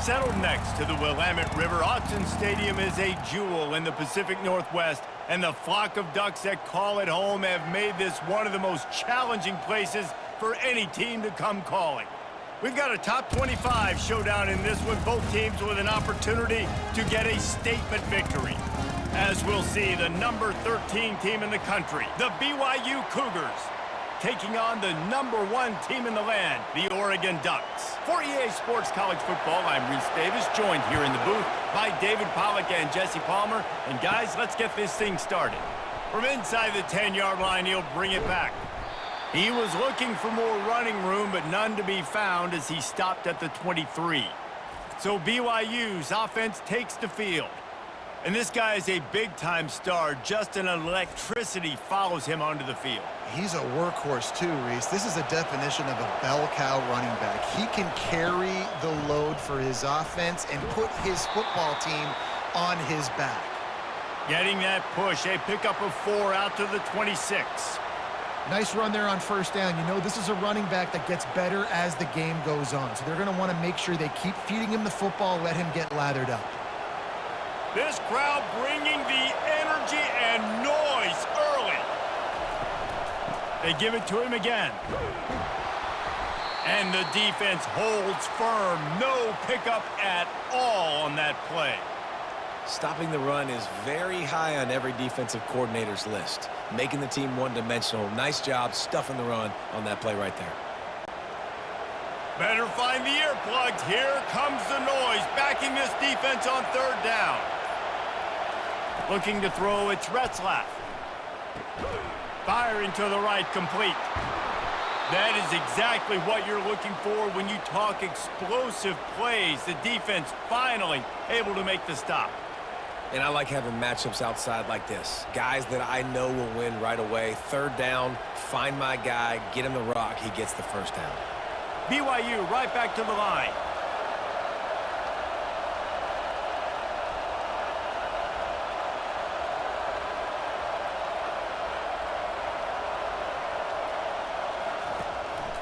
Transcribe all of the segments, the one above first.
Settled next to the Willamette River, Autzen Stadium is a jewel in the Pacific Northwest, and the flock of ducks that call it home have made this one of the most challenging places for any team to come calling. We've got a top 25 showdown in this one, both teams with an opportunity to get a statement victory. As we'll see, the number 13 team in the country, the BYU Cougars, taking on the number 1 team in the land, the Oregon Ducks. For EA Sports College Football, I'm Reese Davis, joined here in the booth by David Pollack and Jesse Palmer. And guys, let's get this thing started. From inside the 10-yard line, he'll bring it back. He was looking for more running room, but none to be found as he stopped at the 23. So BYU's offense takes the field. And this guy is a big-time star. Just an electricity follows him onto the field. He's a workhorse too, Reese. This is a definition of a bell cow running back. He can carry the load for his offense and put his football team on his back. Getting that push, a pickup of 4 out to the 26. Nice run there on first down. You know, this is a running back that gets better as the game goes on. So they're going to want to make sure they keep feeding him the football, let him get lathered up. This crowd bringing the energy and noise early. They give it to him again. And the defense holds firm. No pickup at all on that play. Stopping the run is very high on every defensive coordinator's list. Making the team one-dimensional. Nice job stuffing the run on that play right there. Better find the earplugs. Here comes the noise. Backing this defense on third down. Looking to throw, it's Retzlaff. Firing to the right, complete. That is exactly what you're looking for when you talk explosive plays. The defense finally able to make the stop. And I like having matchups outside like this. Guys that I know will win right away. Third down, find my guy, get him the rock, he gets the first down. BYU right back to the line.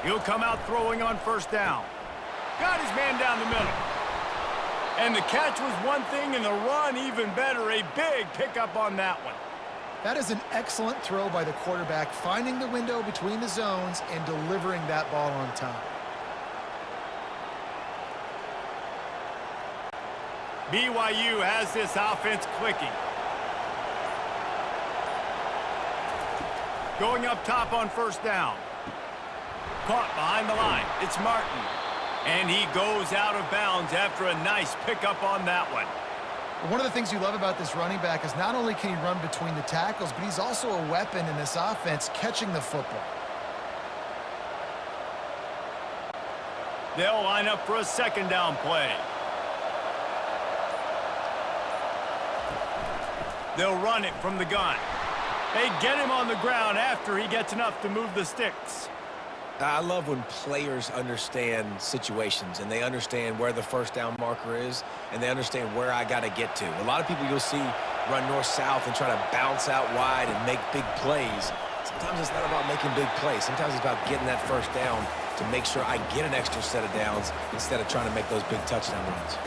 He'll come out throwing on first down. Got his man down the middle. And the catch was one thing, and the run even better. A big pickup on that one. That is an excellent throw by the quarterback, finding the window between the zones and delivering that ball on time. BYU has this offense clicking. Going up top on first down. Caught behind the line. It's Martin. And he goes out of bounds after a nice pickup on that one. One of the things you love about this running back is not only can he run between the tackles, but he's also a weapon in this offense catching the football. They'll line up for a second down play. They'll run it from the gun. They get him on the ground after he gets enough to move the sticks. I love when players understand situations and they understand where the first down marker is and they understand where I got to get to. A lot of people you'll see run north-south and try to bounce out wide and make big plays. Sometimes it's not about making big plays. Sometimes it's about getting that first down to make sure I get an extra set of downs instead of trying to make those big touchdown runs.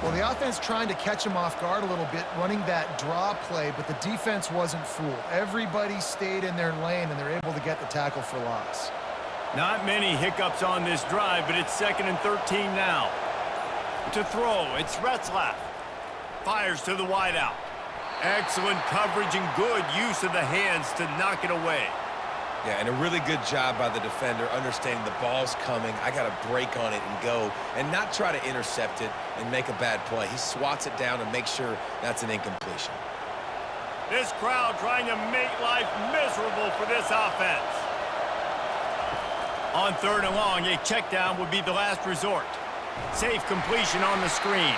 Well, the offense trying to catch him off guard a little bit, running that draw play, but the defense wasn't fooled. Everybody stayed in their lane, and they're able to get the tackle for loss. Not many hiccups on this drive, but it's 2nd and 13 now. To throw, it's Retzlaff. Fires to the wideout. Excellent coverage and good use of the hands to knock it away. Yeah, and a really good job by the defender understanding the ball's coming. I got to break on it and go and not try to intercept it and make a bad play. He swats it down and makes sure that's an incompletion. This crowd trying to make life miserable for this offense. On 3rd and long, a check down would be the last resort. Safe completion on the screen.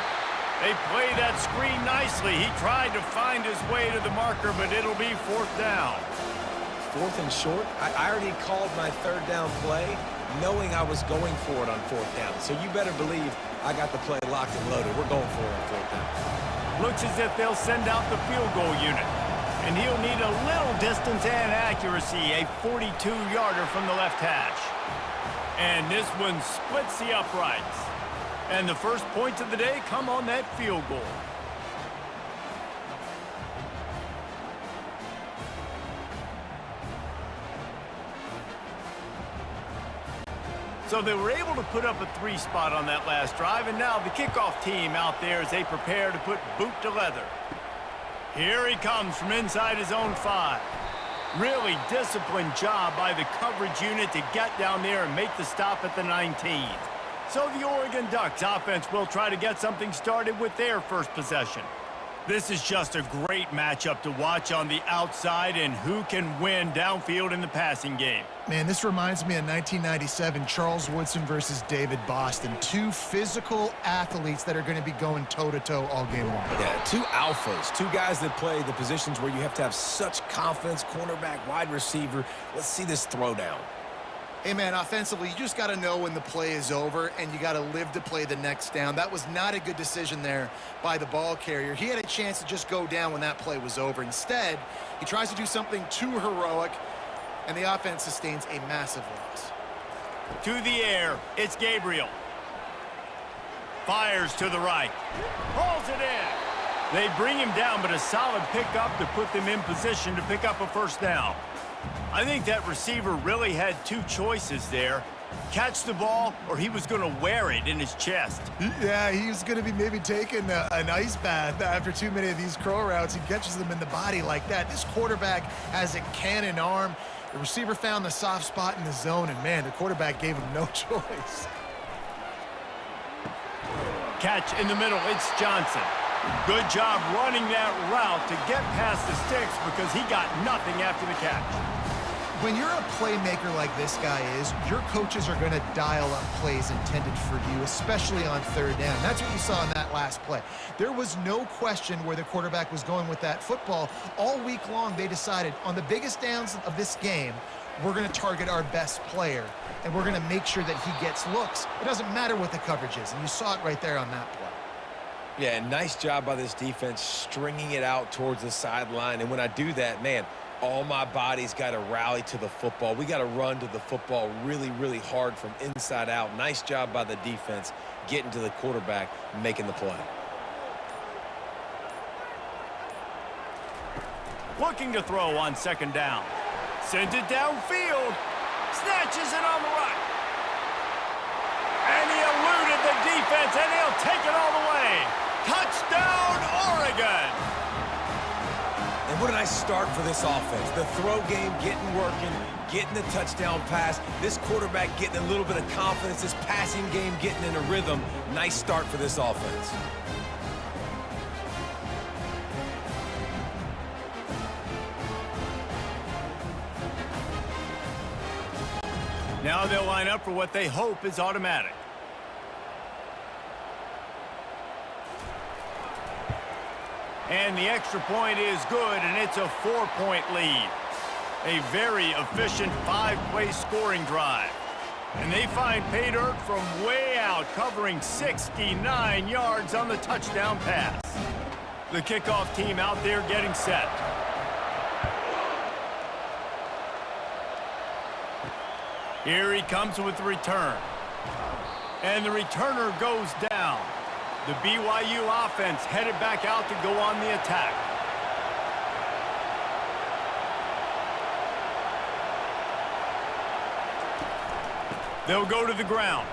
They play that screen nicely. He tried to find his way to the marker, but it'll be 4th down. 4th and short? I already called my 3rd down play knowing I was going for it on 4th down. So you better believe I got the play locked and loaded. We're going for it on 4th down. Looks as if they'll send out the field goal unit. And he'll need a little distance and accuracy, a 42-yarder from the left hash. And this one splits the uprights. And the first points of the day come on that field goal. So they were able to put up a 3 spot on that last drive, and now the kickoff team out there as they prepare to put boot to leather. Here he comes from inside his own 5. Really disciplined job by the coverage unit to get down there and make the stop at the 19. So the Oregon Ducks offense will try to get something started with their first possession. This is just a great matchup to watch on the outside and who can win downfield in the passing game. Man, this reminds me of 1997, Charles Woodson versus David Boston. 2 physical athletes that are going to be going toe-to-toe all game long. Yeah, 2 alphas, 2 guys that play the positions where you have to have such confidence, cornerback, wide receiver. Let's see this throwdown. Hey, man, offensively, you just got to know when the play is over, and you got to live to play the next down. That was not a good decision there by the ball carrier. He had a chance to just go down when that play was over. Instead, he tries to do something too heroic, and the offense sustains a massive loss. To the air, it's Gabriel. Fires to the right. Pulls it in. They bring him down, but a solid pickup to put them in position to pick up a first down. I think that receiver really had 2 choices there. Catch the ball, or he was going to wear it in his chest. Yeah, he was going to be maybe taking an ice bath after too many of these crow routes. He catches them in the body like that. This quarterback has a cannon arm. The receiver found the soft spot in the zone, and, man, the quarterback gave him no choice. Catch in the middle. It's Johnson. Good job running that route to get past the sticks because he got nothing after the catch. When you're a playmaker like this guy is, your coaches are going to dial up plays intended for you, especially on 3rd down. That's what you saw in that last play. There was no question where the quarterback was going with that football. All week long, they decided on the biggest downs of this game, we're going to target our best player, and we're going to make sure that he gets looks. It doesn't matter what the coverage is, and you saw it right there on that play. Yeah, nice job by this defense stringing it out towards the sideline. And when I do that, man, all my body's got to rally to the football. We got to run to the football really, really hard from inside out. Nice job by the defense getting to the quarterback and making the play. Looking to throw on 2nd down. Sends it downfield. Snatches it on the right. And he eluded the defense, and he'll take it all the way. Touchdown, Oregon! And what a nice start for this offense. The throw game getting working, getting the touchdown pass. This quarterback getting a little bit of confidence. This passing game getting in a rhythm. Nice start for this offense. Now they'll line up for what they hope is automatic. And the extra point is good, and it's a 4-point lead. A very efficient 5-play scoring drive. And they find pay dirt from way out, covering 69 yards on the touchdown pass. The kickoff team out there getting set. Here he comes with the return. And the returner goes down. The BYU offense headed back out to go on the attack. They'll go to the ground.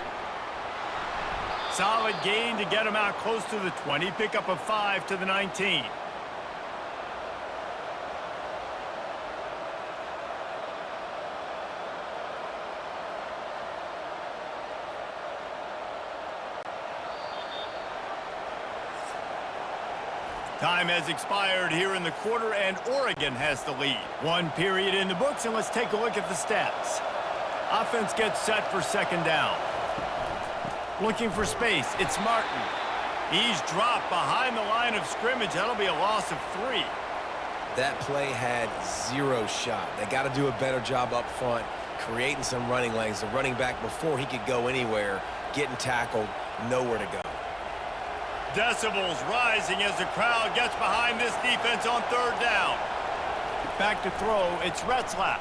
Solid gain to get them out close to the 20. Pick up a 5 to the 19. Time has expired here in the quarter, and Oregon has the lead. 1 period in the books, and let's take a look at the stats. Offense gets set for 2nd down. Looking for space, it's Martin. He's dropped behind the line of scrimmage. That'll be a loss of 3. That play had 0 shot. They got to do a better job up front, creating some running lanes. The running back, before he could go anywhere, getting tackled, nowhere to go. Decibels rising as the crowd gets behind this defense on 3rd down. Back to throw, it's Retzlaff.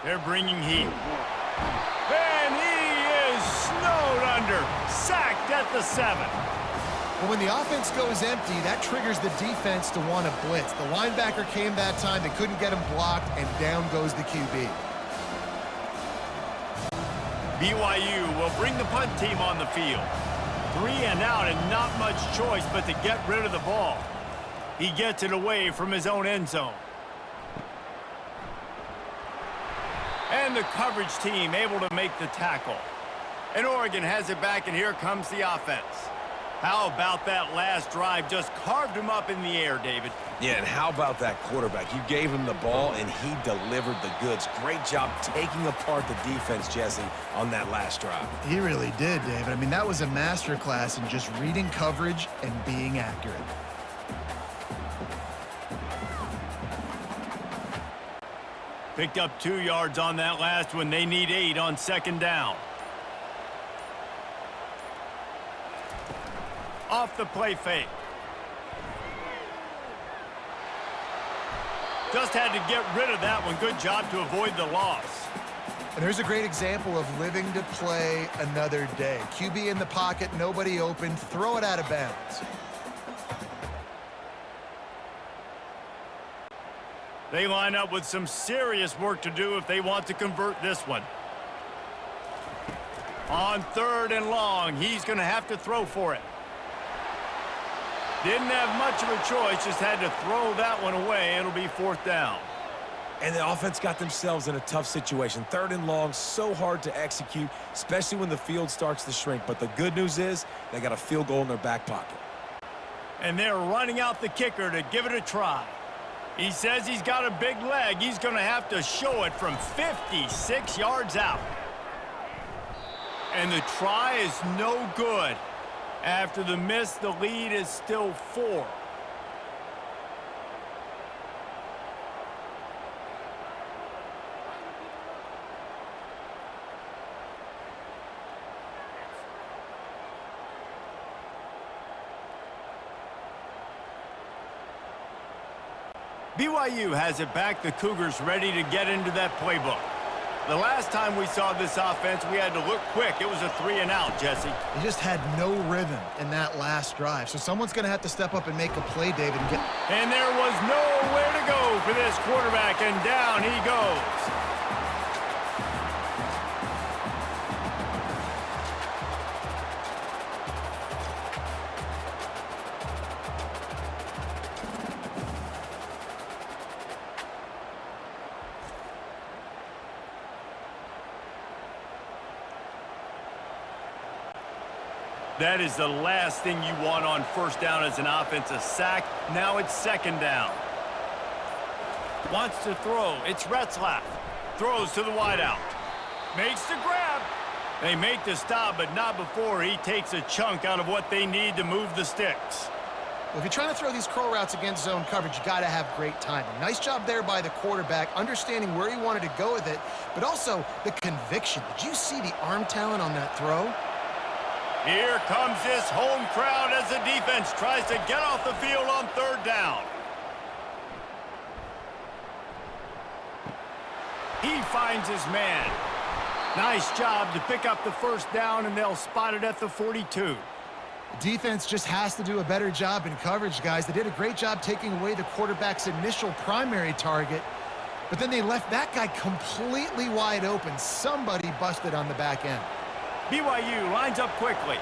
They're bringing heat. And he is snowed under, sacked at at the 7. Well, when the offense goes empty, that triggers the defense to want to blitz. The linebacker came that time. They couldn't get him blocked, and down goes the QB. BYU will bring the punt team on the field. 3 and out and not much choice but to get rid of the ball. He gets it away from his own end zone. And the coverage team able to make the tackle. And Oregon has it back, and here comes the offense. How about that last drive? Just carved him up in the air, David. Yeah, and how about that quarterback? You gave him the ball, and he delivered the goods. Great job taking apart the defense, Jesse, on that last drive. He really did, David. I mean, that was a masterclass in just reading coverage and being accurate. Picked up 2 yards on that last one. They need 8 on 2nd down. Off the play fake. Just had to get rid of that one. Good job to avoid the loss. And there's a great example of living to play another day. QB in the pocket, nobody open, throw it out of bounds. They line up with some serious work to do if they want to convert this one. On 3rd and long, he's going to have to throw for it. Didn't have much of a choice, just had to throw that one away. It'll be 4th down. And the offense got themselves in a tough situation. 3rd and long, so hard to execute, especially when the field starts to shrink. But the good news is they got a field goal in their back pocket. And they're running out the kicker to give it a try. He says he's got a big leg. He's going to have to show it from 56 yards out. And the try is no good. After the miss, the lead is still 4. BYU has it back. The Cougars ready to get into that playbook. The last time we saw this offense, we had to look quick. It was a 3 and out, Jesse. He just had no rhythm in that last drive. So someone's going to have to step up and make a play, David. And there was nowhere to go for this quarterback, and down he goes. That is the last thing you want on 1st down as an offense, a sack. Now it's 2nd down. Wants to throw. It's Retzlaff. Throws to the wideout. Makes the grab. They make the stop, but not before he takes a chunk out of what they need to move the sticks. Well, if you're trying to throw these curl routes against zone coverage, you got to have great timing. Nice job there by the quarterback, understanding where he wanted to go with it, but also the conviction. Did you see the arm talent on that throw? Here comes this home crowd as the defense tries to get off the field on 3rd down. He finds his man. Nice job to pick up the 1st down, and they'll spot it at the 42. The defense just has to do a better job in coverage, guys. They did a great job taking away the quarterback's initial primary target, but then they left that guy completely wide open. Somebody busted on the back end. BYU lines up quickly.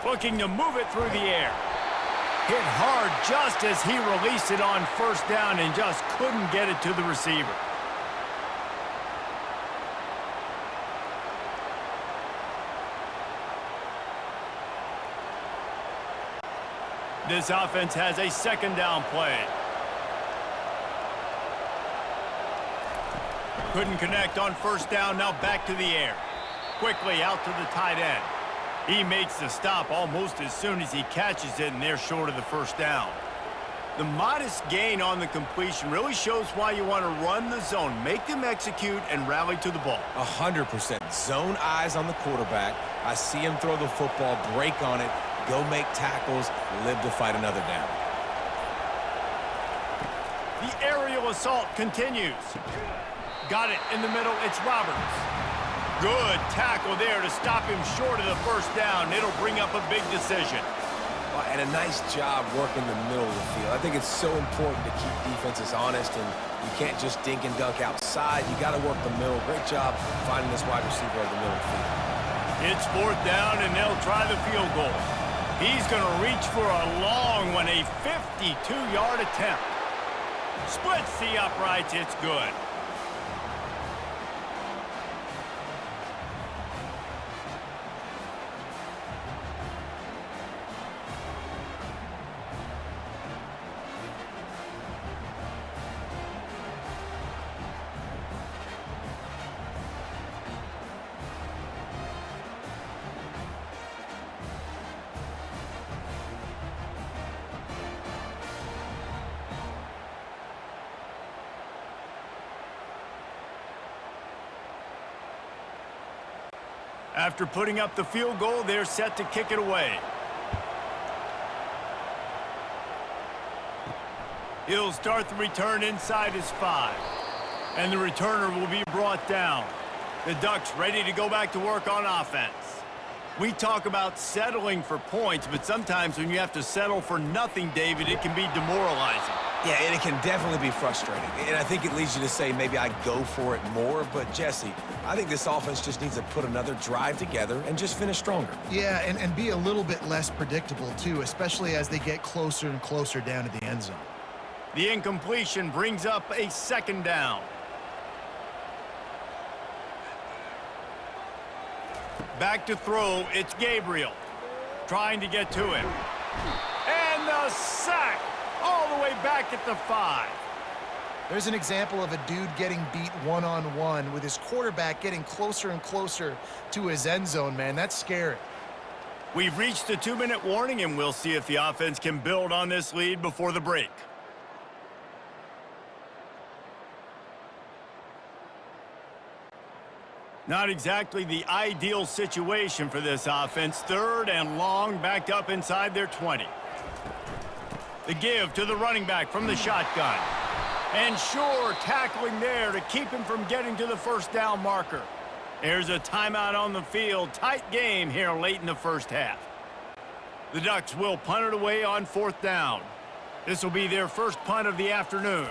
Looking to move it through the air. Hit hard just as he released it on 1st down and just couldn't get it to the receiver. This offense has a 2nd down play. Couldn't connect on 1st down, now back to the air. Quickly out to the tight end. He makes the stop almost as soon as he catches it, and they're short of the 1st down. The modest gain on the completion really shows why you want to run the zone. Make them execute and rally to the ball. 100%. Zone eyes on the quarterback. I see him throw the football, break on it, go make tackles, live to fight another down. The aerial assault continues. Got it in the middle. It's Roberts. Good tackle there to stop him short of the first down. It'll bring up a big decision. And a nice job working the middle of the field. I think it's so important to keep defenses honest, and you can't just dink and dunk outside. You got to work the middle. Great job finding this wide receiver over the middle of the field. It's fourth down, and they'll try the field goal. He's going to reach for a long one, a 52-yard attempt. Splits the uprights. It's good. After putting up the field goal, they're set to kick it away. He'll start the return inside his 5. And the returner will be brought down. The Ducks ready to go back to work on offense. We talk about settling for points, but sometimes when you have to settle for nothing, David, it can be demoralizing. Yeah, and it can definitely be frustrating. And I think it leads you to say maybe I go for it more. But, Jesse, I think this offense just needs to put another drive together and just finish stronger. Yeah, and be a little bit less predictable, too, especially as they get closer and closer down to the end zone. The incompletion brings up a second down. Back to throw, it's Gabriel. Trying to get to him. And the sack! All the way back at the 5. There's an example of a dude getting beat one-on-one with his quarterback getting closer and closer to his end zone, man. That's scary. We've reached the 2-minute warning, and we'll see if the offense can build on this lead before the break. Not exactly the ideal situation for this offense. Third and long, backed up inside their 20. The give to the running back from the shotgun. And sure, tackling there to keep him from getting to the first down marker. There's a timeout on the field. Tight game here late in the first half. The Ducks will punt it away on fourth down. This will be their first punt of the afternoon.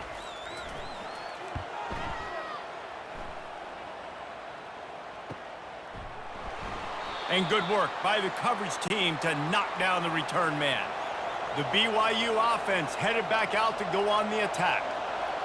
And good work by the coverage team to knock down the return man. The BYU offense headed back out to go on the attack.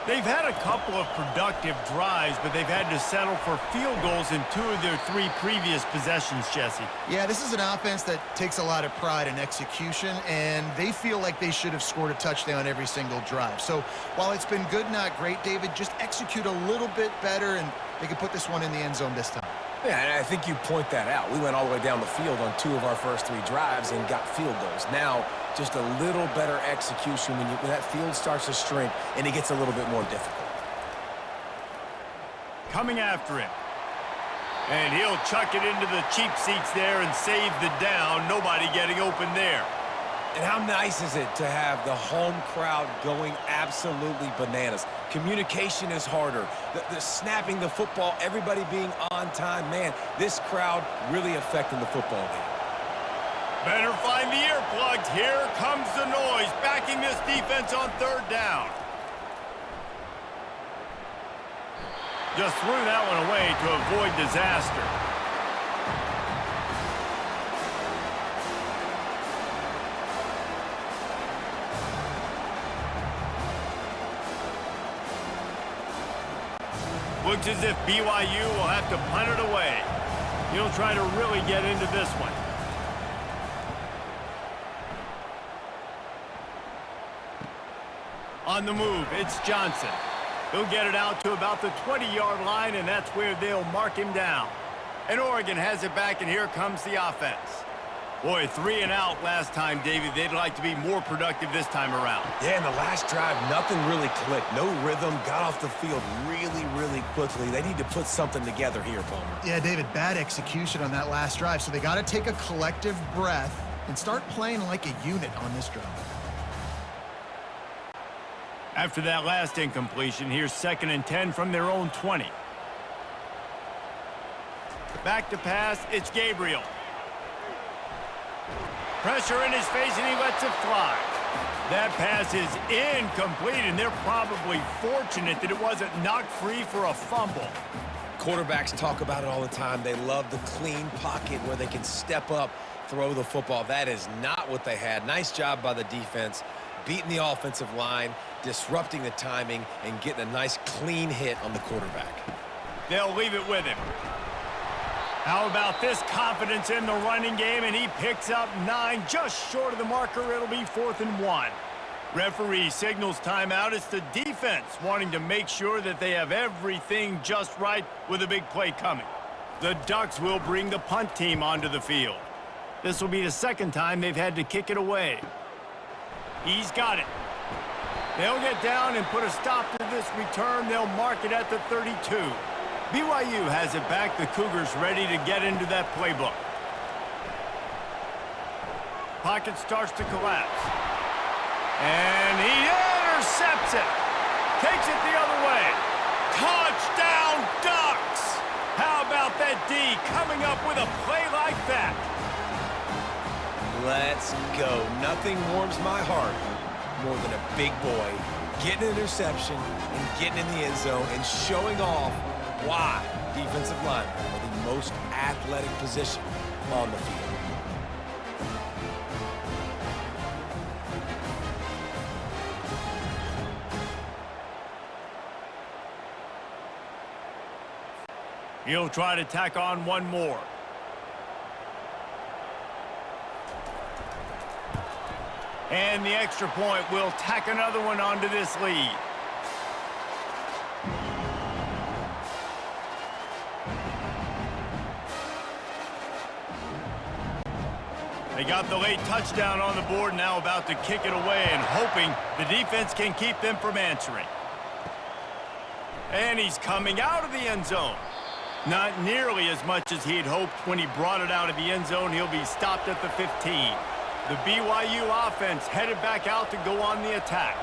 They've had a couple of productive drives, but they've had to settle for field goals in 2 of their 3 previous possessions, Jesse. Yeah, this is an offense that takes a lot of pride in execution, and they feel like they should have scored a touchdown every single drive. So while it's been good, not great, David, just execute a little bit better, and they can put this one in the end zone this time. Yeah, and I think you point that out. We went all the way down the field on 2 of our first 3 drives and got field goals. Now, just a little better execution when that field starts to shrink and it gets a little bit more difficult. Coming after him. And he'll chuck it into the cheap seats there and save the down. Nobody getting open there. And how nice is it to have the home crowd going absolutely bananas? Communication is harder. The snapping the football, everybody being on time. Man, this crowd really affecting the football game. Better find the earplugs. Here comes the noise, backing this defense on third down. Just threw that one away to avoid disaster. Looks as if BYU will have to punt it away. He'll try to really get into this one. On the move, it's Johnson. He'll get it out to about the 20-yard line, and that's where they'll mark him down. And Oregon has it back, and here comes the offense. Boy, 3 and out last time, David. They'd like to be more productive this time around. Yeah, in the last drive, nothing really clicked. No rhythm, got off the field really, really quickly. They need to put something together here, Palmer. Yeah, David, bad execution on that last drive, so they got to take a collective breath and start playing like a unit on this drive. After that last incompletion, here's 2nd and 10 from their own 20. Back to pass, it's Gabriel. Pressure in his face, and he lets it fly. That pass is incomplete, and they're probably fortunate that it wasn't knocked free for a fumble. Quarterbacks talk about it all the time. They love the clean pocket where they can step up, throw the football. That is not what they had. Nice job by the defense, beating the offensive line, disrupting the timing, and getting a nice clean hit on the quarterback. They'll leave it with him. How about this confidence in the running game, and he picks up 9, just short of the marker. It'll be 4th and 1. Referee signals timeout. It's the defense wanting to make sure that they have everything just right with a big play coming. The Ducks will bring the punt team onto the field. This will be the 2nd time they've had to kick it away. He's got it. They'll get down and put a stop to this return. They'll mark it at the 32. BYU has it back. The Cougars ready to get into that playbook. Pocket starts to collapse. And he intercepts it. Takes it the other way. Touchdown, Ducks! How about that D coming up with a play like that? Let's go. Nothing warms my heart more than a big boy getting an interception and getting in the end zone and showing off why defensive linemen are the most athletic position on the field. He'll try to tack on one more. And the extra point will tack another one onto this lead. They got the late touchdown on the board, now about to kick it away and hoping the defense can keep them from answering. And he's coming out of the end zone. Not nearly as much as he'd hoped when he brought it out of the end zone. He'll be stopped at the 15. The BYU offense headed back out to go on the attack.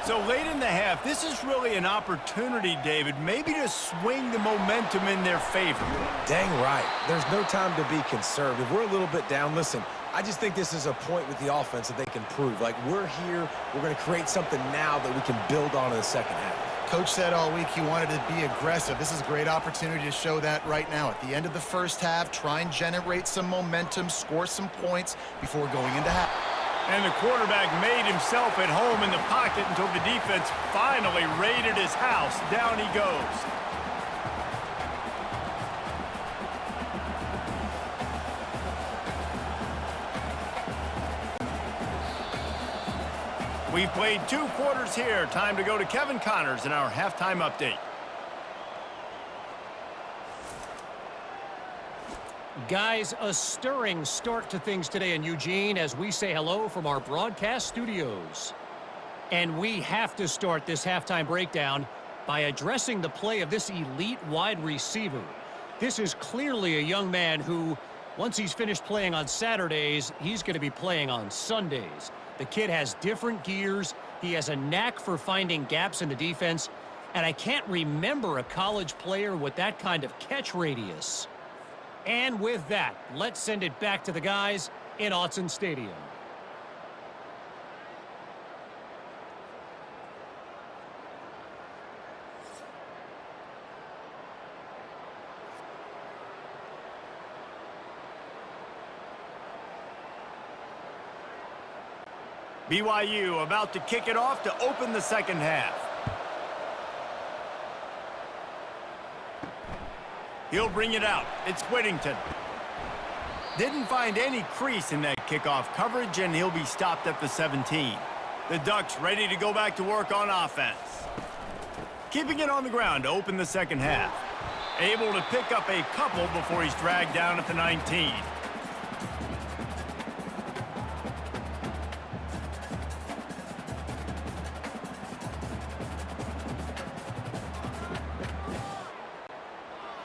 So late in the half, this is really an opportunity, David, maybe to swing the momentum in their favor. Dang right. There's no time to be conservative. We're a little bit down. Listen, I just think this is a point with the offense that they can prove. Like, we're here, we're going to create something now that we can build on in the second half. Coach said all week he wanted to be aggressive. This is a great opportunity to show that right now. At the end of the first half, try and generate some momentum, score some points before going into half. And the quarterback made himself at home in the pocket until the defense finally raided his house. Down he goes. We've played 2 quarters here. Time to go to Kevin Connors in our halftime update. Guys, a stirring start to things today in Eugene as we say hello from our broadcast studios. And we have to start this halftime breakdown by addressing the play of this elite wide receiver. This is clearly a young man who, once he's finished playing on Saturdays, he's going to be playing on Sundays. The kid has different gears. He has a knack for finding gaps in the defense. And I can't remember a college player with that kind of catch radius. And with that, let's send it back to the guys in Autzen Stadium. BYU about to kick it off to open the second half. He'll bring it out. It's Whittington. Didn't find any crease in that kickoff coverage, and he'll be stopped at the 17. The Ducks ready to go back to work on offense. Keeping it on the ground to open the second half. Able to pick up a couple before he's dragged down at the 19.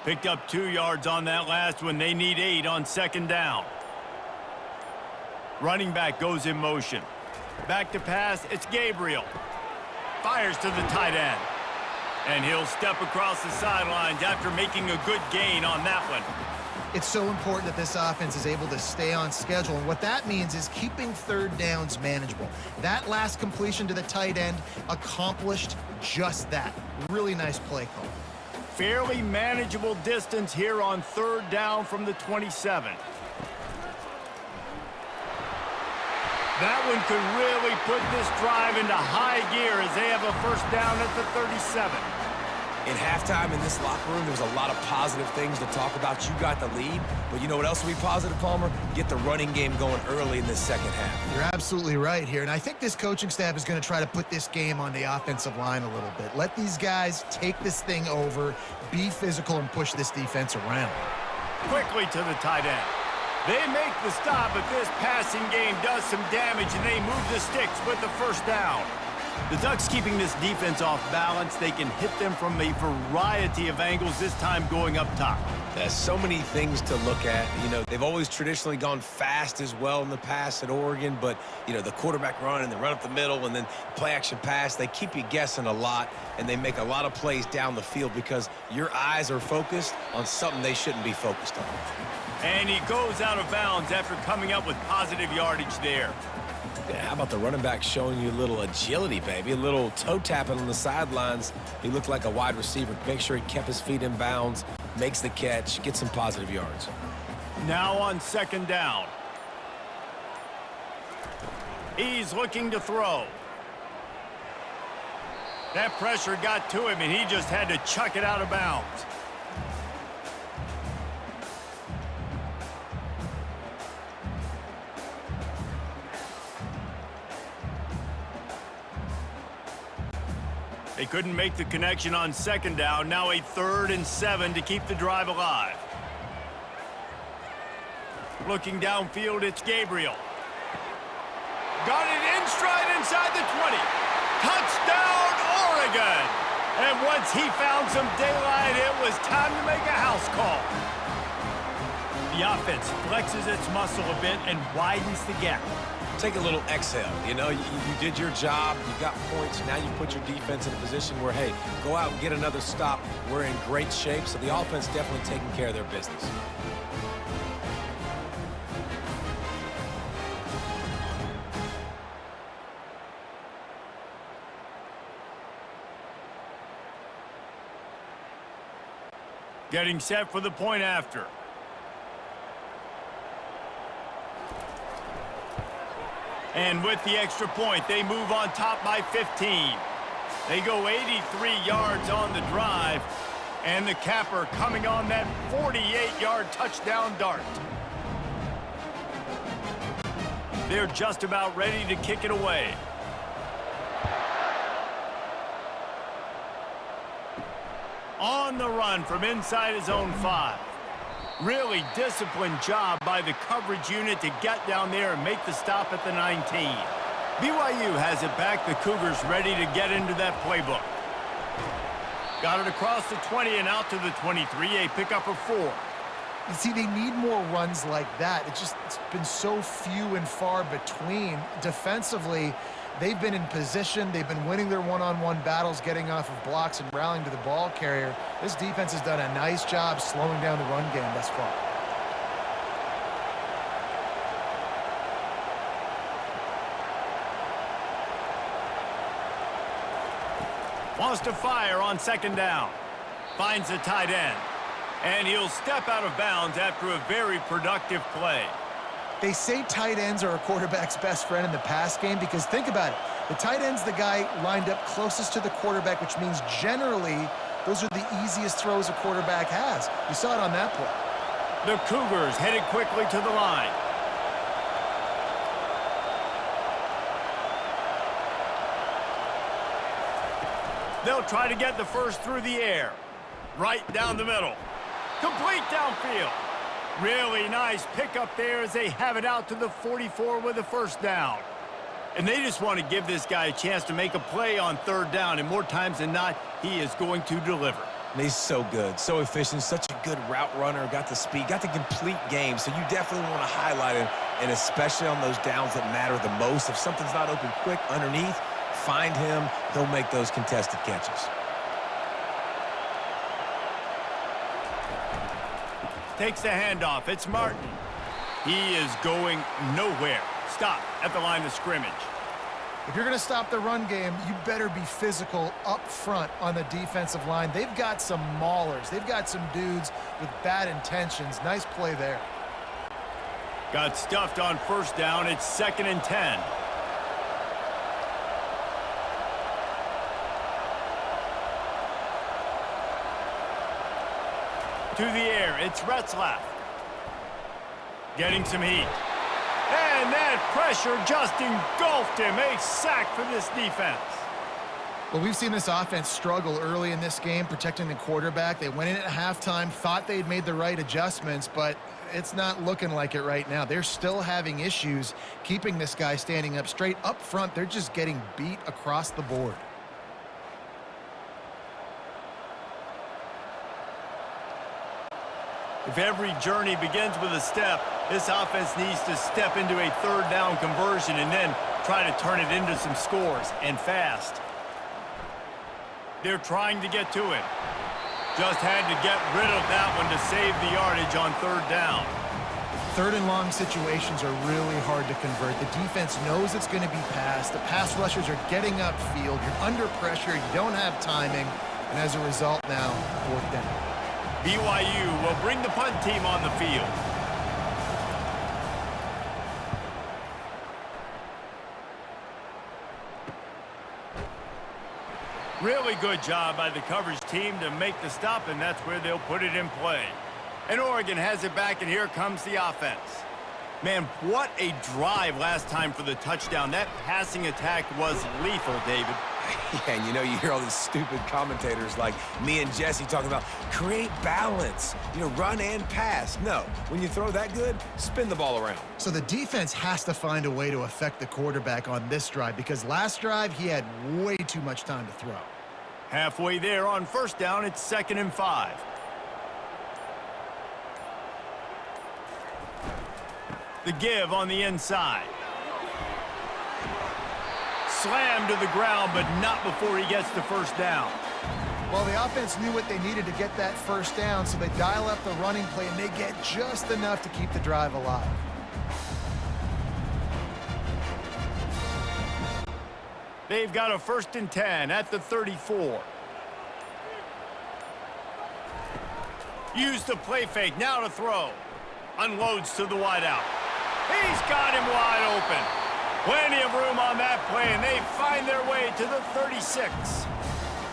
Picked up 2 yards on that last one. They need 8 on second down. Running back goes in motion. Back to pass, it's Gabriel. Fires to the tight end. And he'll step across the sidelines after making a good gain on that one. It's so important that this offense is able to stay on schedule, and what that means is keeping third downs manageable. That last completion to the tight end accomplished just that. Really nice play call. Fairly manageable distance here on third down from the 27. That one could really put this drive into high gear as they have a first down at the 37. In halftime in this locker room, there was a lot of positive things to talk about. You got the lead, but you know what else will be positive, Palmer? Get the running game going early in this second half. You're absolutely right here, and I think this coaching staff is going to try to put this game on the offensive line a little bit. Let these guys take this thing over, be physical, and push this defense around. Quickly to the tight end. They make the stop, but this passing game does some damage, and they move the sticks with the first down. The Ducks keeping this defense off balance. They can hit them from a variety of angles, this time going up top. There's so many things to look at. You know, they've always traditionally gone fast as well in the past at Oregon, but, you know, the quarterback run and the run up the middle and then play action pass, they keep you guessing a lot, and they make a lot of plays down the field because your eyes are focused on something they shouldn't be focused on. And he goes out of bounds after coming up with positive yardage there. Yeah, how about the running back showing you a little agility, baby? A little toe tapping on the sidelines. He looked like a wide receiver. Make sure he kept his feet in bounds, makes the catch, gets some positive yards. Now on second down. He's looking to throw. That pressure got to him, and he just had to chuck it out of bounds. They couldn't make the connection on second down. Now a 3rd and 7 to keep the drive alive. Looking downfield, it's Gabriel. Got it in stride inside the 20. Touchdown, Oregon! And once he found some daylight, it was time to make a house call. The offense flexes its muscle a bit and widens the gap. Take a little exhale. You know, you did your job. You got points. Now you put your defense in a position where, hey, go out and get another stop. We're in great shape, so the offense definitely taking care of their business. Getting set for the point after. And with the extra point, they move on top by 15. They go 83 yards on the drive, and the capper coming on that 48-yard touchdown dart. They're just about ready to kick it away. On the run from inside his own 5. Really disciplined job by the coverage unit to get down there and make the stop at the 19. BYU has it back. The Cougars ready to get into that playbook. Got it across the 20 and out to the 23. A pickup of 4. You see, they need more runs like that. It's been so few and far between. Defensively, they've been in position. They've been winning their one-on-one battles, getting off of blocks and rallying to the ball carrier. This defense has done a nice job slowing down the run game thus far. Wants to fire on second down. Finds the tight end. And he'll step out of bounds after a very productive play. They say tight ends are a quarterback's best friend in the pass game because think about it. The tight end's the guy lined up closest to the quarterback, which means generally those are the easiest throws a quarterback has. You saw it on that play. The Cougars headed quickly to the line. They'll try to get the first through the air. Right down the middle. Complete downfield. Really nice pickup there as they have it out to the 44 with a first down. And they just want to give this guy a chance to make a play on third down, and more times than not, he is going to deliver. And he's so good, so efficient, such a good route runner, got the speed, got the complete game, so you definitely want to highlight him, and especially on those downs that matter the most. If something's not open quick underneath, find him, he'll make those contested catches. Takes the handoff. It's Martin. He is going nowhere. Stop at the line of scrimmage. If you're going to stop the run game, you better be physical up front on the defensive line. They've got some maulers. They've got some dudes with bad intentions. Nice play there. Got stuffed on first down. It's 2nd and 10. To the air, it's Retzlaff. Getting some heat. And that pressure just engulfed him. A sack for this defense. Well, we've seen this offense struggle early in this game, protecting the quarterback. They went in at halftime, thought they'd made the right adjustments, but it's not looking like it right now. They're still having issues keeping this guy standing up straight. Up front, they're just getting beat across the board. If every journey begins with a step, this offense needs to step into a 3rd down conversion and then try to turn it into some scores, and fast. They're trying to get to it. Just had to get rid of that one to save the yardage on 3rd down. 3rd and long situations are really hard to convert. The defense knows it's going to be passed. The pass rushers are getting upfield. You're under pressure. You don't have timing. And as a result now, 4th down. BYU will bring the punt team on the field. Really good job by the coverage team to make the stop, and that's where they'll put it in play. And Oregon has it back, and here comes the offense. Man, what a drive last time for the touchdown. That passing attack was lethal, David. Yeah, and you know, you hear all these stupid commentators like me and Jesse talking about create balance, you know, run and pass. No, when you throw that good, spin the ball around. So the defense has to find a way to affect the quarterback on this drive, because last drive he had way too much time to throw. Halfway there on 1st down, it's 2nd and 5. The give on the inside. Slammed to the ground, but not before he gets the 1st down. Well, the offense knew what they needed to get that 1st down, so they dial up the running play, and they get just enough to keep the drive alive. They've got a 1st and 10 at the 34. Use the play fake, now to throw. Unloads to the wideout. He's got him wide open. Plenty of room on that play, and they find their way to the 36.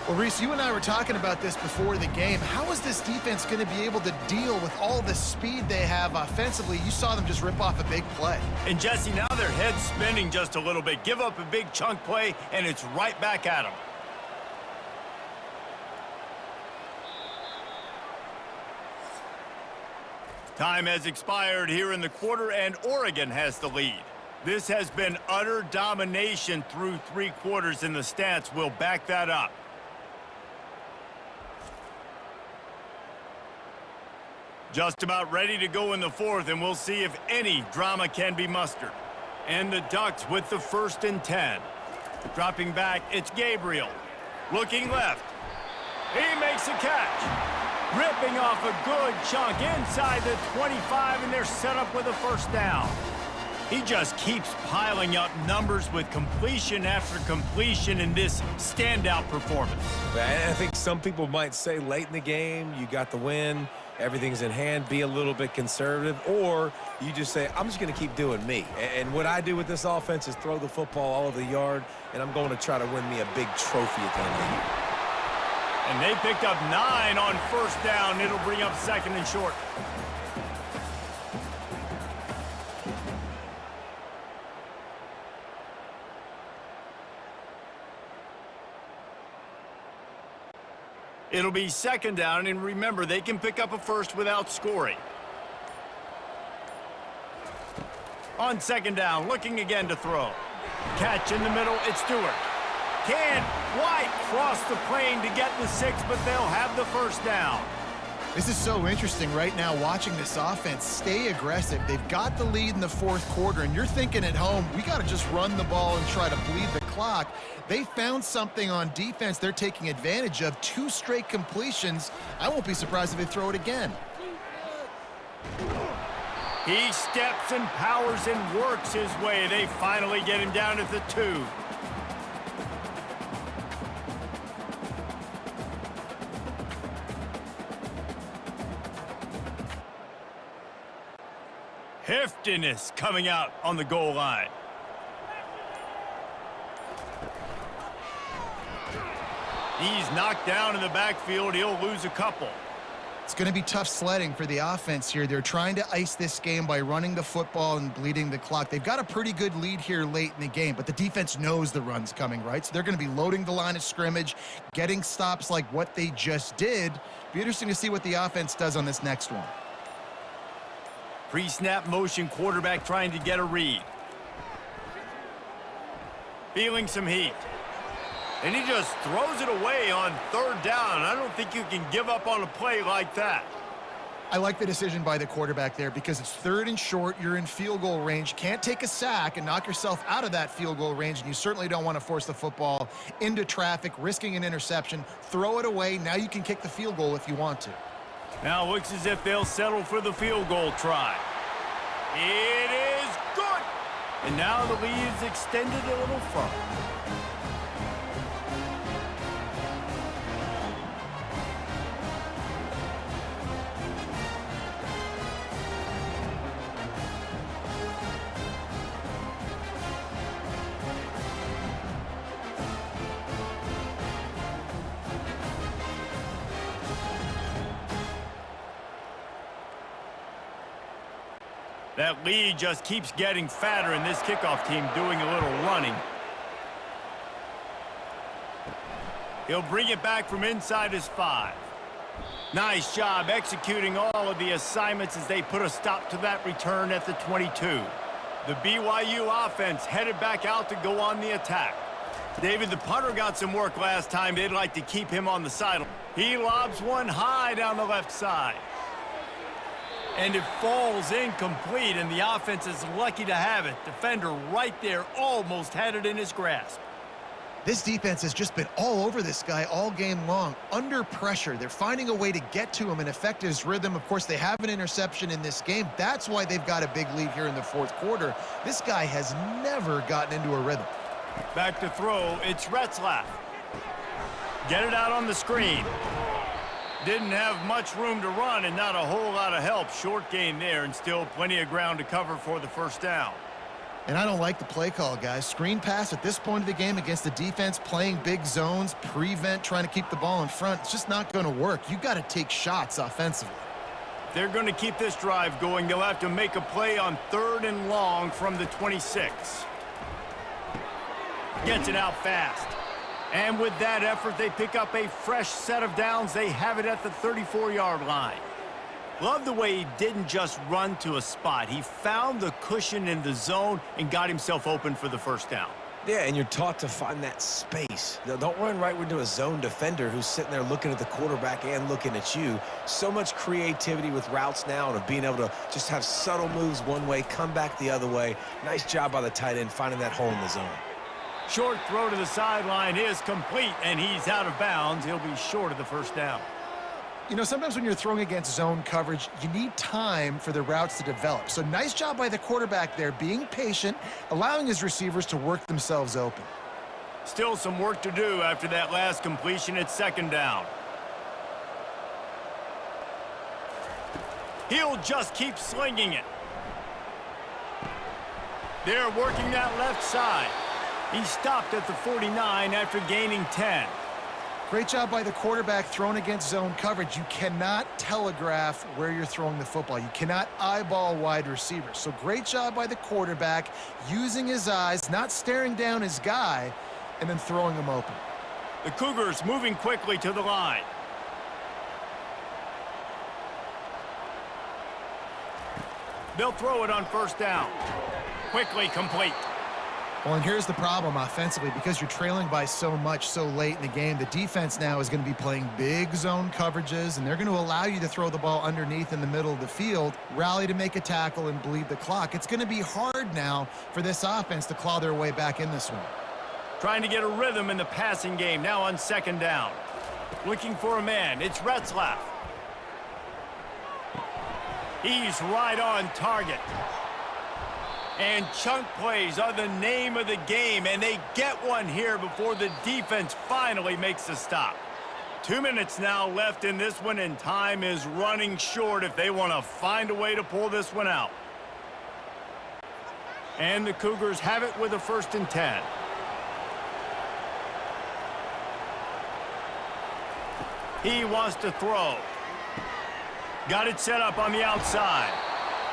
Well, Reese, you and I were talking about this before the game. How is this defense going to be able to deal with all the speed they have offensively? You saw them just rip off a big play. And Jesse, now their head's spinning just a little bit. Give up a big chunk play, and it's right back at them. Time has expired here in the quarter, and Oregon has the lead. This has been utter domination through 3 quarters, and the stats will back that up. Just about ready to go in the 4th, and we'll see if any drama can be mustered. And the Ducks with the 1st and 10. Dropping back, it's Gabriel. Looking left. He makes a catch. Ripping off a good chunk inside the 25, and they're set up with a 1st down. He just keeps piling up numbers with completion after completion in this standout performance. I think some people might say late in the game, you got the win, everything's in hand, be a little bit conservative, or you just say, I'm just going to keep doing me. And what I do with this offense is throw the football all over the yard, and I'm going to try to win me a big trophy at the end of the year. And they picked up 9 on 1st down. It'll bring up 2nd and short. It'll be 2nd down, and remember, they can pick up a 1st without scoring. On 2nd down, looking again to throw. Catch in the middle, it's Stewart. Can't quite cross the plane to get the 6, but they'll have the 1st down. This is so interesting right now, watching this offense stay aggressive. They've got the lead in the 4th quarter, and you're thinking at home, we got to just run the ball and try to bleed the clock. They found something on defense they're taking advantage of. 2 straight completions. I won't be surprised if they throw it again. He steps and powers and works his way. They finally get him down at the 2. Heftiness coming out on the goal line. He's knocked down in the backfield. He'll lose a couple. It's going to be tough sledding for the offense here. They're trying to ice this game by running the football and bleeding the clock. They've got a pretty good lead here late in the game, but the defense knows the run's coming, right? So they're going to be loading the line of scrimmage, getting stops like what they just did. Be interesting to see what the offense does on this next one. Pre-snap motion, quarterback trying to get a read. Feeling some heat. And he just throws it away on 3rd down. I don't think you can give up on a play like that. I like the decision by the quarterback there because it's 3rd and short. You're in field goal range. Can't take a sack and knock yourself out of that field goal range, and you certainly don't want to force the football into traffic, risking an interception. Throw it away. Now you can kick the field goal if you want to. Now it looks as if they'll settle for the field goal try. It is good! And now the lead is extended a little further. That lead just keeps getting fatter, and this kickoff team doing a little running. He'll bring it back from inside his 5. Nice job executing all of the assignments as they put a stop to that return at the 22. The BYU offense headed back out to go on the attack. David, the punter got some work last time. They'd like to keep him on the sideline. He lobs one high down the left side. And it falls incomplete, and the offense is lucky to have it. Defender right there almost had it in his grasp. This defense has just been all over this guy all game long. Under pressure, they're finding a way to get to him and affect his rhythm. Of course, they have an interception in this game. That's why they've got a big lead here in the 4th quarter. This guy has never gotten into a rhythm. Back to throw, it's Retzlaff. Get it out on the screen. Didn't have much room to run and not a whole lot of help. Short gain there and still plenty of ground to cover for the 1st down. And I don't like the play call, guys. Screen pass at this point of the game against the defense playing big zones, prevent, trying to keep the ball in front. It's just not going to work. You got to take shots offensively. If they're going to keep this drive going, they'll have to make a play on 3rd and long from the 26. Gets it out fast. And with that effort, they pick up a fresh set of downs. They have it at the 34-yard line. Love the way he didn't just run to a spot. He found the cushion in the zone and got himself open for the 1st down. Yeah, and you're taught to find that space. Don't run right into a zone defender who's sitting there looking at the quarterback and looking at you. So much creativity with routes now and of being able to just have subtle moves one way, come back the other way. Nice job by the tight end finding that hole in the zone. Short throw to the sideline is complete, and he's out of bounds. He'll be short of the 1st down. You know, sometimes when you're throwing against zone coverage, you need time for the routes to develop. So nice job by the quarterback there, being patient, allowing his receivers to work themselves open. Still some work to do after that last completion at 2nd down. He'll just keep slinging it. They're working that left side. He stopped at the 49 after gaining 10. Great job by the quarterback thrown against zone coverage. You cannot telegraph where you're throwing the football. You cannot eyeball wide receivers. So great job by the quarterback using his eyes, not staring down his guy, and then throwing him open. The Cougars moving quickly to the line. They'll throw it on 1st down. Quickly complete. Well, and here's the problem offensively, because you're trailing by so much so late in the game, the defense now is going to be playing big zone coverages, and they're going to allow you to throw the ball underneath in the middle of the field, rally to make a tackle, and bleed the clock. It's going to be hard now for this offense to claw their way back in this one. Trying to get a rhythm in the passing game now on second down. Looking for a man. It's Retzlaff. He's right on target. And chunk plays are the name of the game, and they get one here before the defense finally makes a stop. 2 minutes now left in this one, and time is running short if they want to find a way to pull this one out. And the Cougars have it with a 1st and 10. He wants to throw. Got it set up on the outside.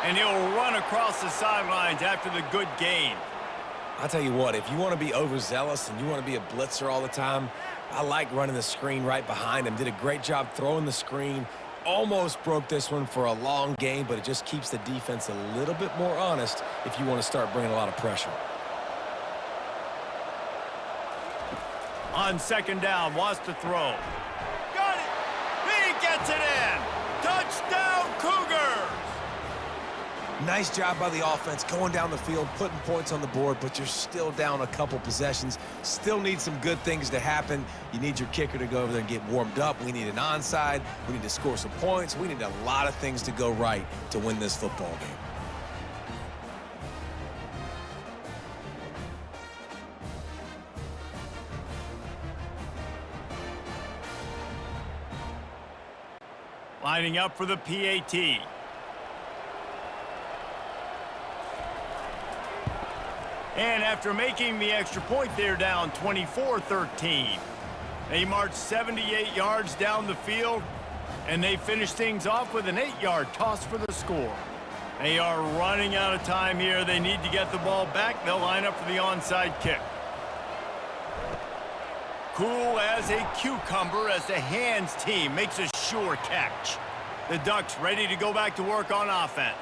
And he'll run across the sidelines after the good gain. I'll tell you what, if you want to be overzealous and you want to be a blitzer all the time, I like running the screen right behind him. Did a great job throwing the screen. Almost broke this one for a long game, but it just keeps the defense a little bit more honest if you want to start bringing a lot of pressure. On second down, wants to throw. Got it! He gets it in! Touchdown, Cougars! Nice job by the offense going down the field, putting points on the board, but you're still down a couple possessions. Still need some good things to happen. You need your kicker to go over there and get warmed up. We need an onside. We need to score some points. We need a lot of things to go right to win this football game. Lining up for the PAT. And after making the extra point, they're down 24-13. They march 78 yards down the field, and they finish things off with an 8-yard toss for the score. They are running out of time here. They need to get the ball back. They'll line up for the onside kick. Cool as a cucumber as the hands team makes a sure catch. The Ducks ready to go back to work on offense.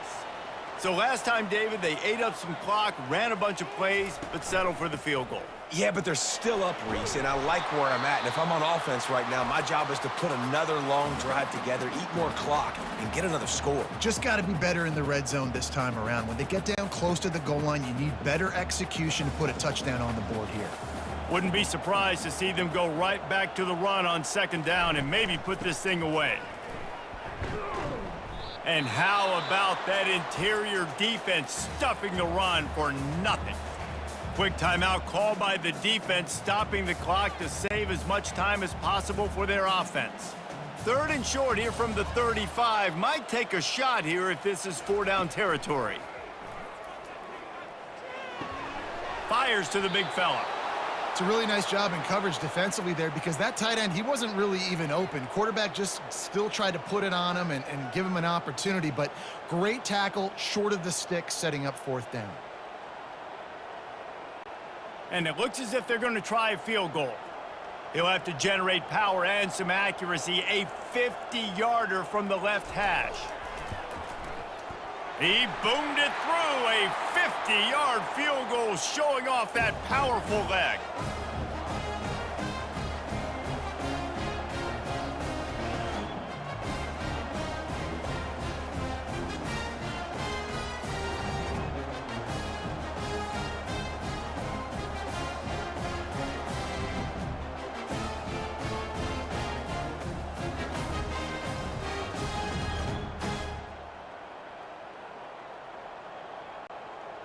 So last time, David, they ate up some clock, ran a bunch of plays, but settled for the field goal. Yeah, but they're still up, Reese, and I like where I'm at. And if I'm on offense right now, my job is to put another long drive together, eat more clock, and get another score. Just got to be better in the red zone this time around. When they get down close to the goal line, you need better execution to put a touchdown on the board here. Wouldn't be surprised to see them go right back to the run on second down and maybe put this thing away. And how about that interior defense stuffing the run for nothing? Quick timeout called by the defense, stopping the clock to save as much time as possible for their offense. 3rd and short here from the 35. Might take a shot here if this is 4-down territory. Fires to the big fella. It's a really nice job in coverage defensively there because that tight end, he wasn't really even open. Quarterback just still tried to put it on him and give him an opportunity, but great tackle short of the stick, setting up 4th down. And it looks as if they're going to try a field goal. He'll have to generate power and some accuracy. A 50-yarder from the left hash. He boomed it through. A 50-yard field goal showing off that powerful leg.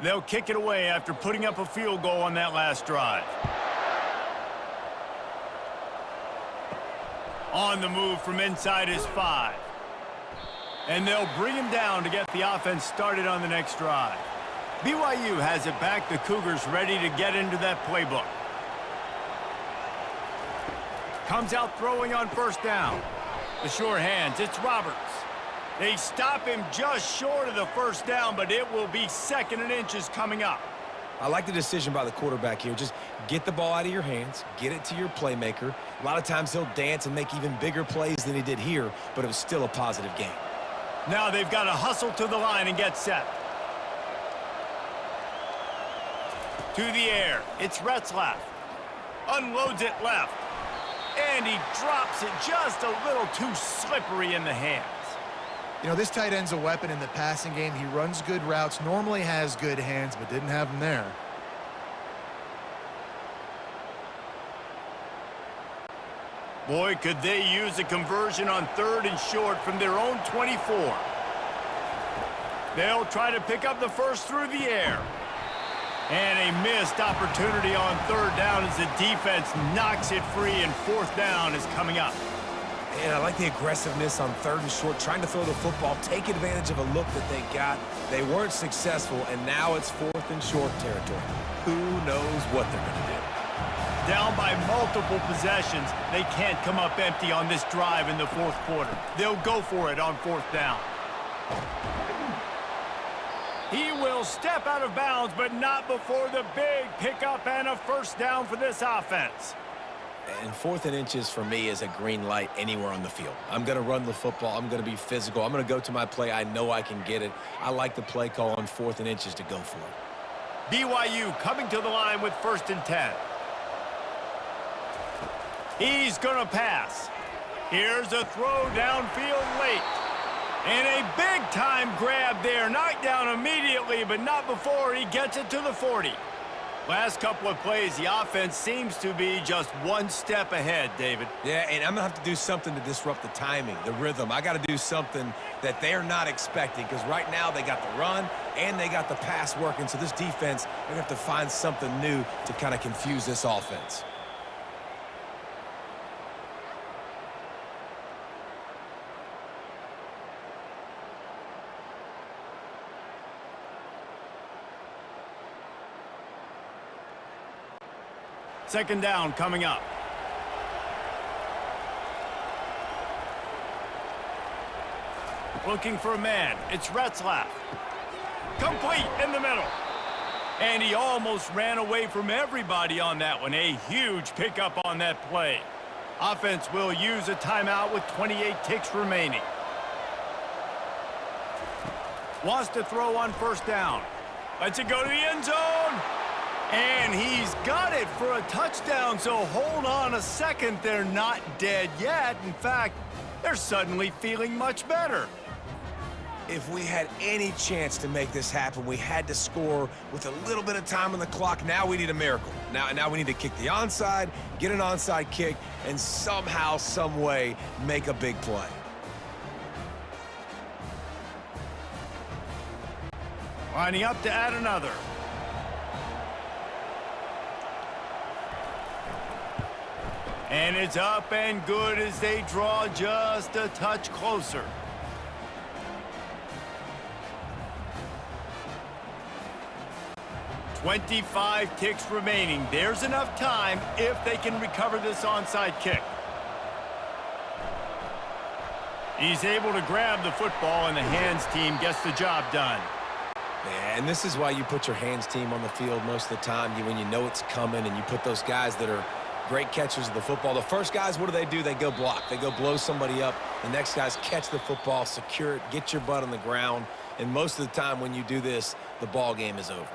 They'll kick it away after putting up a field goal on that last drive. On the move from inside his 5. And they'll bring him down to get the offense started on the next drive. BYU has it back. The Cougars ready to get into that playbook. Comes out throwing on 1st down. The sure hands, it's Roberts. They stop him just short of the 1st down, but it will be 2nd and inches coming up. I like the decision by the quarterback here. Just get the ball out of your hands, get it to your playmaker. A lot of times he'll dance and make even bigger plays than he did here, but it was still a positive game. Now they've got to hustle to the line and get set. To the air, it's Retzlaff. Unloads it left. And he drops it just a little too slippery in the hands. You know, this tight end's a weapon in the passing game. He runs good routes, normally has good hands, but didn't have them there. Boy, could they use a conversion on 3rd and short from their own 24. They'll try to pick up the first through the air. And a missed opportunity on 3rd down as the defense knocks it free, and 4th down is coming up. And I like the aggressiveness on 3rd and short, trying to throw the football, take advantage of a look that they got. They weren't successful, and now it's 4th and short territory. Who knows what they're going to do? Down by multiple possessions, they can't come up empty on this drive in the 4th quarter. They'll go for it on 4th down. He will step out of bounds, but not before the big pickup and a 1st down for this offense. And 4th and inches for me is a green light anywhere on the field. I'm going to run the football. I'm going to be physical. I'm going to go to my play. I know I can get it. I like the play call on 4th and inches to go for it. BYU coming to the line with 1st and 10. He's going to pass. Here's a throw downfield late. And a big-time grab there. Knocked down immediately, but not before he gets it to the 40. Last couple of plays, the offense seems to be just one step ahead, David. Yeah, and I'm going to have to do something to disrupt the timing, the rhythm. I got to do something that they're not expecting, because right now they got the run and they got the pass working. So this defense, they're going to have to find something new to kind of confuse this offense. Second down coming up. Looking for a man. It's Retzlaff. Complete in the middle. And he almost ran away from everybody on that one. A huge pickup on that play. Offense will use a timeout with 28 ticks remaining. Wants to throw on 1st down. Lets it go to the end zone. And he's got it for a touchdown, so hold on a second. They're not dead yet. In fact, they're suddenly feeling much better. If we had any chance to make this happen, we had to score with a little bit of time on the clock. Now we need a miracle. Now we need to kick the onside, get an onside kick, and somehow, some way, make a big play. Lining up to add another. And it's up and good as they draw just a touch closer. .25 ticks remaining. There's enough time if they can recover this onside kick. He's able to grab the football, and the hands team gets the job done. Yeah, and this is why you put your hands team on the field most of the time. When you know it's coming, and you put those guys that are great catchers of the football. The first guys, what do? They go block. They go blow somebody up. The next guys catch the football, secure it, get your butt on the ground. And most of the time when you do this, the ball game is over.